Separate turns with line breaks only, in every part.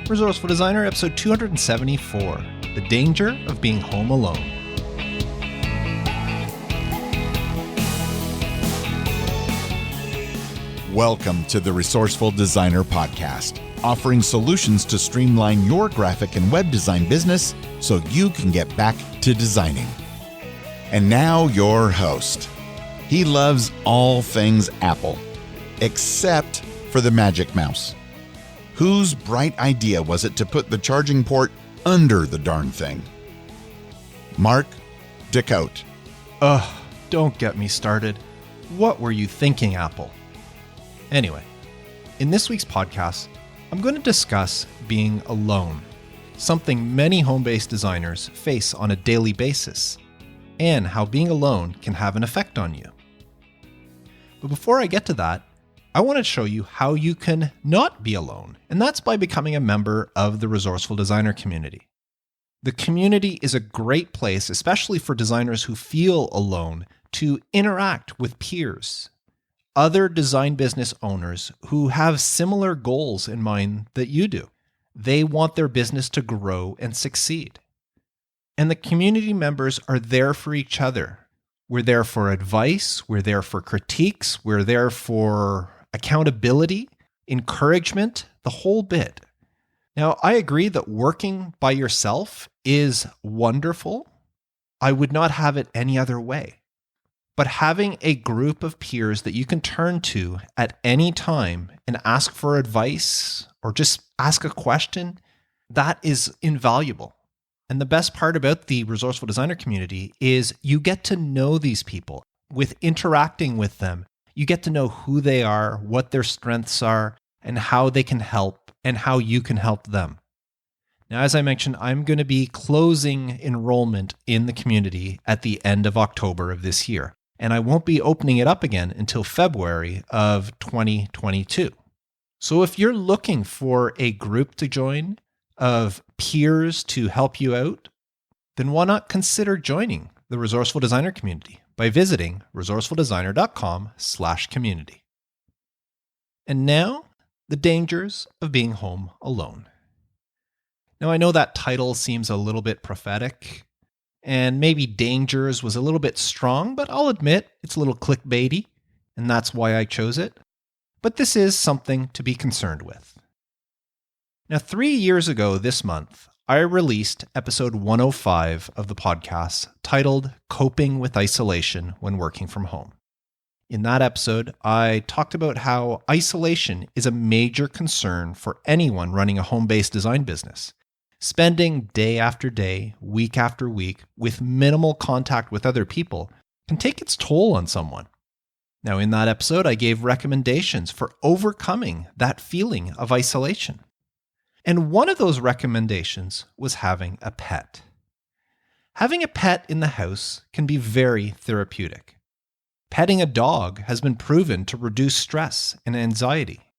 Resourceful Designer, episode 274, The Danger of Being Home Alone.
Welcome to the Resourceful Designer podcast, offering solutions to streamline your graphic and web design business so you can get back to designing. And now your host. He loves all things Apple, except for the Magic Mouse. Whose bright idea was it to put the charging port under the darn thing? Mark DeCote.
Ugh, don't get me started. What were you thinking, Apple? Anyway, in this week's podcast, I'm going to discuss being alone, something many home-based designers face on a daily basis, and how being alone can have an effect on you. But before I get to that, I want to show you how you can not be alone, and that's by becoming a member of the Resourceful Designer community. The community is a great place, especially for designers who feel alone, to interact with peers, other design business owners who have similar goals in mind that you do. They want their business to grow and succeed. And the community members are there for each other. We're there for advice, we're there for critiques, we're there for accountability, encouragement, the whole bit. Now, I agree that working by yourself is wonderful. I would not have it any other way. But having a group of peers that you can turn to at any time and ask for advice or just ask a question, that is invaluable. And the best part about the Resourceful Designer community is you get to know these people. With interacting with them, you get to know who they are, what their strengths are, and how they can help, and how you can help them. Now, as I mentioned, I'm going to be closing enrollment in the community at the end of October of this year, and I won't be opening it up again until February of 2022. So if you're looking for a group to join of peers to help you out, then why not consider joining the Resourceful Designer community by visiting resourcefuldesigner.com/community. And now, the dangers of being home alone. Now, I know that title seems a little bit prophetic, and maybe dangers was a little bit strong, but I'll admit it's a little clickbaity, and that's why I chose it. But this is something to be concerned with. Now, 3 years ago this month, I released episode 105 of the podcast titled Coping with Isolation When Working From Home. In that episode, I talked about how isolation is a major concern for anyone running a home-based design business. Spending day after day, week after week, with minimal contact with other people can take its toll on someone. Now, in that episode, I gave recommendations for overcoming that feeling of isolation. And one of those recommendations was having a pet. Having a pet in the house can be very therapeutic. Petting a dog has been proven to reduce stress and anxiety.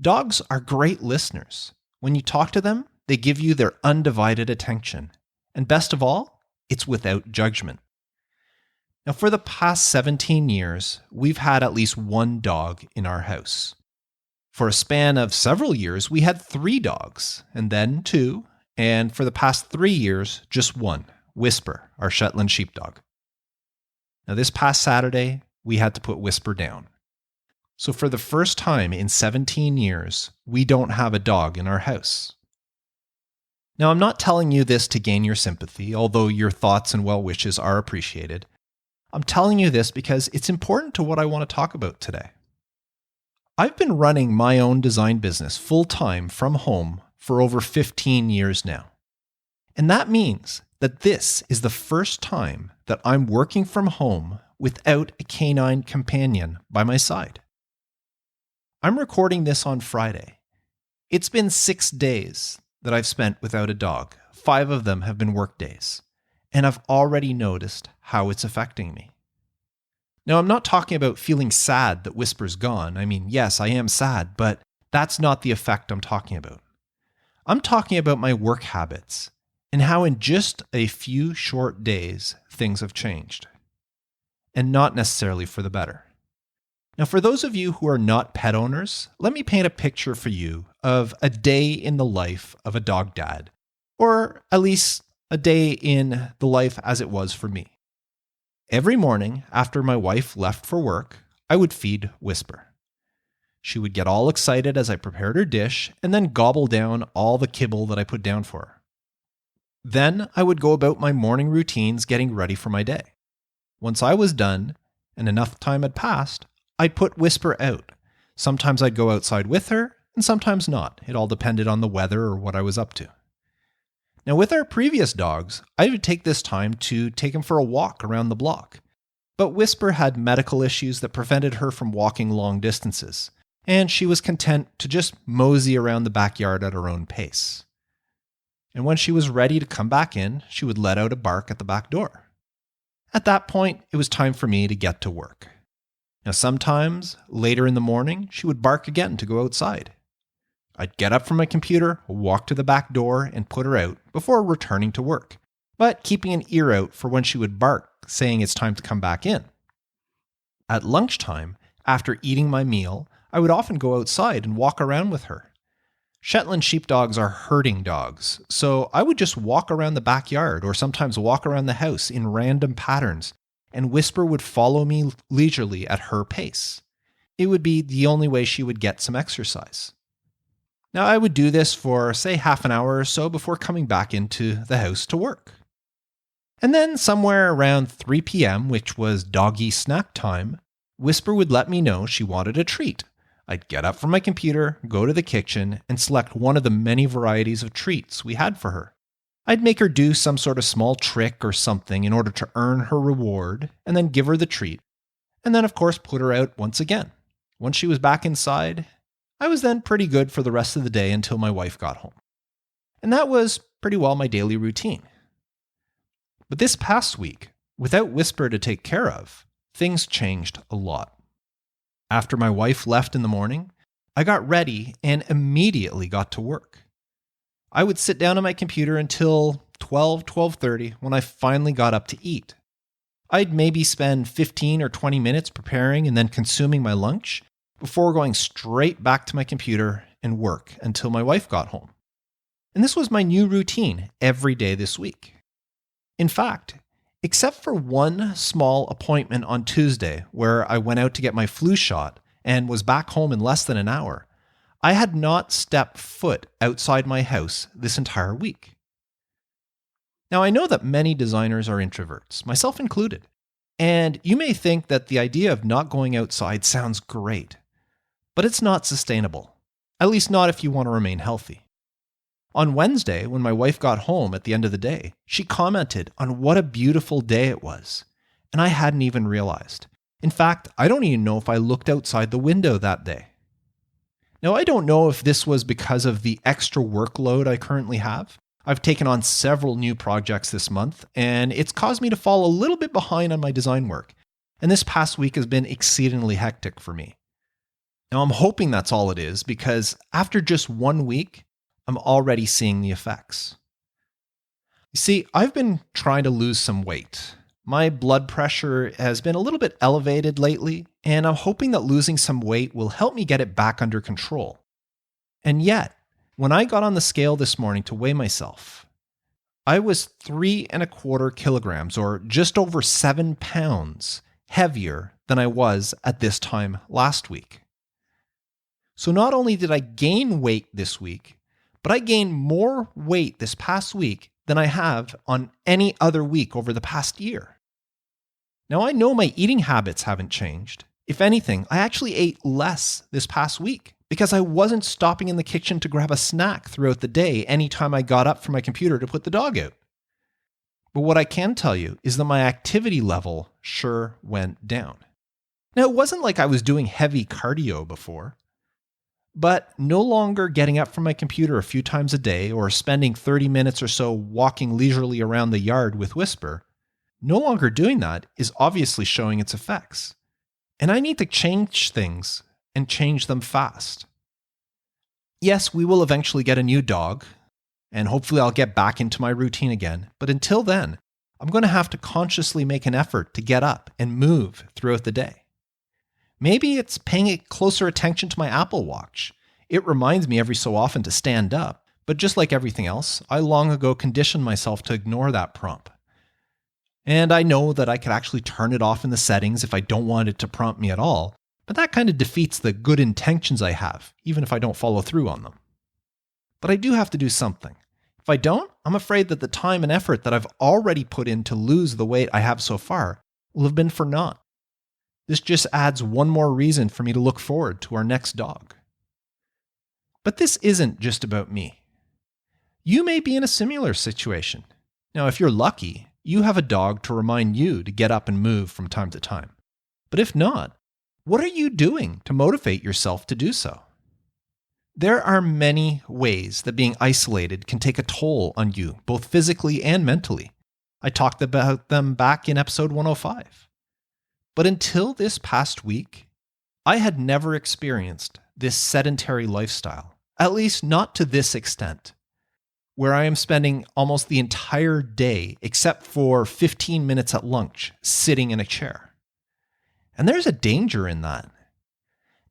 Dogs are great listeners. When you talk to them, they give you their undivided attention. And best of all, it's without judgment. Now, for the past 17 years, we've had at least one dog in our house. For a span of several years, we had 3 dogs, and then 2, and for the past 3 years, just 1, Whisper, our Shetland Sheepdog. Now, this past Saturday, we had to put Whisper down. So for the first time in 17 years, we don't have a dog in our house. Now, I'm not telling you this to gain your sympathy, although your thoughts and well wishes are appreciated. I'm telling you this because it's important to what I want to talk about today. I've been running my own design business full-time from home for over 15 years now. And that means that this is the first time that I'm working from home without a canine companion by my side. I'm recording this on Friday. It's been 6 days that I've spent without a dog. 5 of them have been work days. And I've already noticed how it's affecting me. Now, I'm not talking about feeling sad that Whisper's gone. I mean, yes, I am sad, but that's not the effect I'm talking about. I'm talking about my work habits and how in just a few short days, things have changed. And not necessarily for the better. Now, for those of you who are not pet owners, let me paint a picture for you of a day in the life of a dog dad, or at least a day in the life as it was for me. Every morning after my wife left for work, I would feed Whisper. She would get all excited as I prepared her dish and then gobble down all the kibble that I put down for her. Then I would go about my morning routines getting ready for my day. Once I was done and enough time had passed, I'd put Whisper out. Sometimes I'd go outside with her and sometimes not. It all depended on the weather or what I was up to. Now, with our previous dogs, I would take this time to take him for a walk around the block. But Whisper had medical issues that prevented her from walking long distances, and she was content to just mosey around the backyard at her own pace. And when she was ready to come back in, she would let out a bark at the back door. At that point, it was time for me to get to work. Now, sometimes, later in the morning, she would bark again to go outside. I'd get up from my computer, walk to the back door, and put her out before returning to work, but keeping an ear out for when she would bark, saying it's time to come back in. At lunchtime, after eating my meal, I would often go outside and walk around with her. Shetland Sheepdogs are herding dogs, so I would just walk around the backyard or sometimes walk around the house in random patterns, and Whisper would follow me leisurely at her pace. It would be the only way she would get some exercise. Now, I would do this for, say, half an hour or so before coming back into the house to work. And then somewhere around 3 p.m., which was doggy snack time, Whisper would let me know she wanted a treat. I'd get up from my computer, go to the kitchen, and select one of the many varieties of treats we had for her. I'd make her do some sort of small trick or something in order to earn her reward, and then give her the treat. And then, of course, put her out once again. Once she was back inside, I was then pretty good for the rest of the day until my wife got home. And that was pretty well my daily routine. But this past week, without Whisper to take care of, things changed a lot. After my wife left in the morning, I got ready and immediately got to work. I would sit down on my computer until 12:30 when I finally got up to eat. I'd maybe spend 15 or 20 minutes preparing and then consuming my lunch before going straight back to my computer and work until my wife got home. And this was my new routine every day this week. In fact, except for one small appointment on Tuesday where I went out to get my flu shot and was back home in less than an hour, I had not stepped foot outside my house this entire week. Now, I know that many designers are introverts, myself included, and you may think that the idea of not going outside sounds great, but it's not sustainable, at least not if you want to remain healthy. On Wednesday, when my wife got home at the end of the day, she commented on what a beautiful day it was, and I hadn't even realized. In fact, I don't even know if I looked outside the window that day. Now, I don't know if this was because of the extra workload I currently have. I've taken on several new projects this month, and it's caused me to fall a little bit behind on my design work, and this past week has been exceedingly hectic for me. Now, I'm hoping that's all it is, because after just 1 week, I'm already seeing the effects. You see, I've been trying to lose some weight. My blood pressure has been a little bit elevated lately, and I'm hoping that losing some weight will help me get it back under control. And yet, when I got on the scale this morning to weigh myself, I was 3.25 kilograms, or just over 7 pounds, heavier than I was at this time last week. So not only did I gain weight this week, but I gained more weight this past week than I have on any other week over the past year. Now, I know my eating habits haven't changed. If anything, I actually ate less this past week because I wasn't stopping in the kitchen to grab a snack throughout the day anytime I got up from my computer to put the dog out. But what I can tell you is that my activity level sure went down. Now, it wasn't like I was doing heavy cardio before. But no longer getting up from my computer a few times a day or spending 30 minutes or so walking leisurely around the yard with Whisper, no longer doing that is obviously showing its effects. And I need to change things and change them fast. Yes, we will eventually get a new dog, and hopefully I'll get back into my routine again. But until then, I'm going to have to consciously make an effort to get up and move throughout the day. Maybe it's paying closer attention to my Apple Watch. It reminds me every so often to stand up, but just like everything else, I long ago conditioned myself to ignore that prompt. And I know that I could actually turn it off in the settings if I don't want it to prompt me at all, but that kind of defeats the good intentions I have, even if I don't follow through on them. But I do have to do something. If I don't, I'm afraid that the time and effort that I've already put in to lose the weight I have so far will have been for naught. This just adds one more reason for me to look forward to our next dog. But this isn't just about me. You may be in a similar situation. Now, if you're lucky, you have a dog to remind you to get up and move from time to time. But if not, what are you doing to motivate yourself to do so? There are many ways that being isolated can take a toll on you, both physically and mentally. I talked about them back in episode 105. But until this past week, I had never experienced this sedentary lifestyle, at least not to this extent, where I am spending almost the entire day, except for 15 minutes at lunch, sitting in a chair. And there's a danger in that.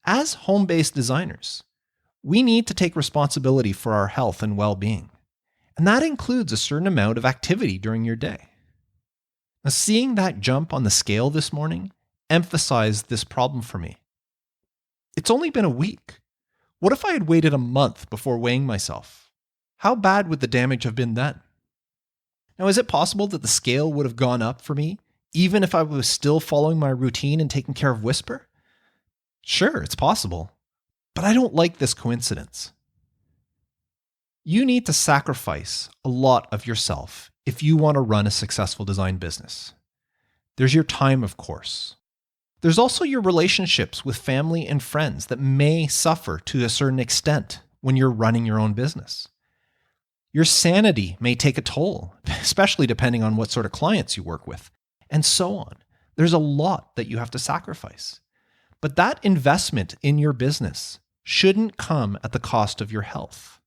As home-based designers, we need to take responsibility for our health and well-being. And that includes a certain amount of activity during your day. Now, seeing that jump on the scale this morning emphasized this problem for me. It's only been a week. What if I had waited a month before weighing myself? How bad would the damage have been then? Now, is it possible that the scale would have gone up for me, even if I was still following my routine and taking care of Whisper? Sure, it's possible. But I don't like this coincidence. You need to sacrifice a lot of yourself if you want to run a successful design business. There's your time, of course. There's also your relationships with family and friends that may suffer to a certain extent when you're running your own business. Your sanity may take a toll, especially depending on what sort of clients you work with, and so on. There's a lot that you have to sacrifice. But that investment in your business shouldn't come at the cost of your health.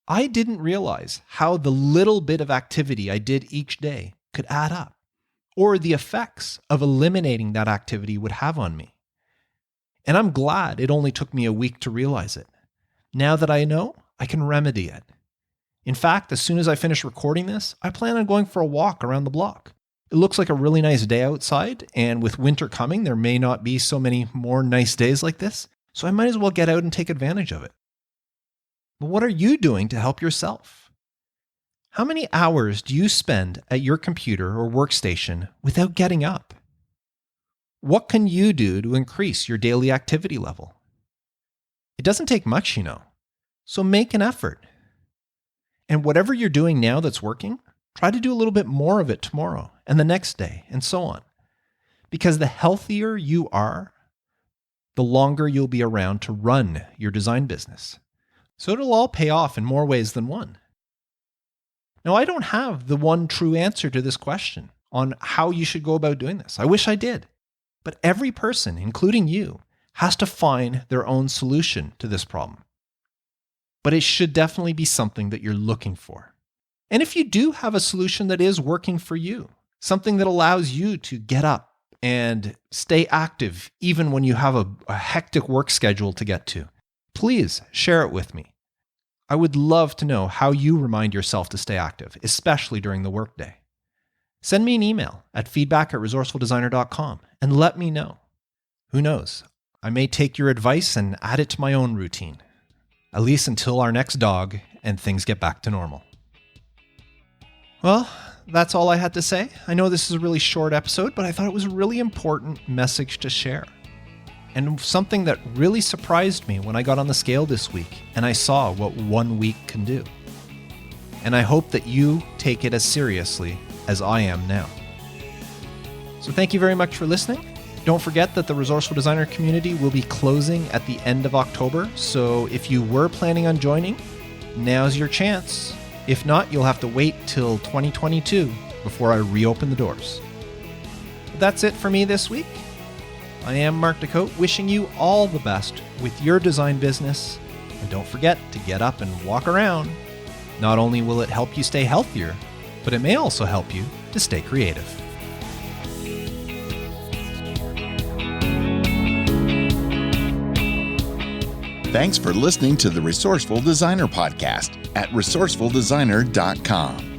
I didn't realize how the little bit of activity I did each day could add up, or the effects of eliminating that activity would have on me. And I'm glad it only took me a week to realize it. Now that I know, I can remedy it. In fact, as soon as I finish recording this, I plan on going for a walk around the block. It looks like a really nice day outside, and with winter coming, there may not be so many more nice days like this, so I might as well get out and take advantage of it. But what are you doing to help yourself? How many hours do you spend at your computer or workstation without getting up? What can you do to increase your daily activity level? It doesn't take much, so make an effort. And whatever you're doing now that's working, try to do a little bit more of it tomorrow and the next day and so on. Because the healthier you are, the longer you'll be around to run your design business. So it'll all pay off in more ways than one. Now, I don't have the one true answer to this question on how you should go about doing this. I wish I did. But every person, including you, has to find their own solution to this problem. But it should definitely be something that you're looking for. And if you do have a solution that is working for you, something that allows you to get up and stay active even when you have a hectic work schedule to get to, please share it with me. I would love to know how you remind yourself to stay active, especially during the workday. Send me an email at feedback@resourcefuldesigner.com and let me know. Who knows? I may take your advice and add it to my own routine, at least until our next dog and things get back to normal. Well, that's all I had to say. I know this is a really short episode, but I thought it was a really important message to share. And something that really surprised me when I got on the scale this week and I saw what 1 week can do. And I hope that you take it as seriously as I am now. So thank you very much for listening. Don't forget that the Resourceful Designer community will be closing at the end of October. So if you were planning on joining, now's your chance. If not, you'll have to wait till 2022 before I reopen the doors. But that's it for me this week. I am Mark Decote, wishing you all the best with your design business. And don't forget to get up and walk around. Not only will it help you stay healthier, but it may also help you to stay creative.
Thanks for listening to the Resourceful Designer Podcast at resourcefuldesigner.com.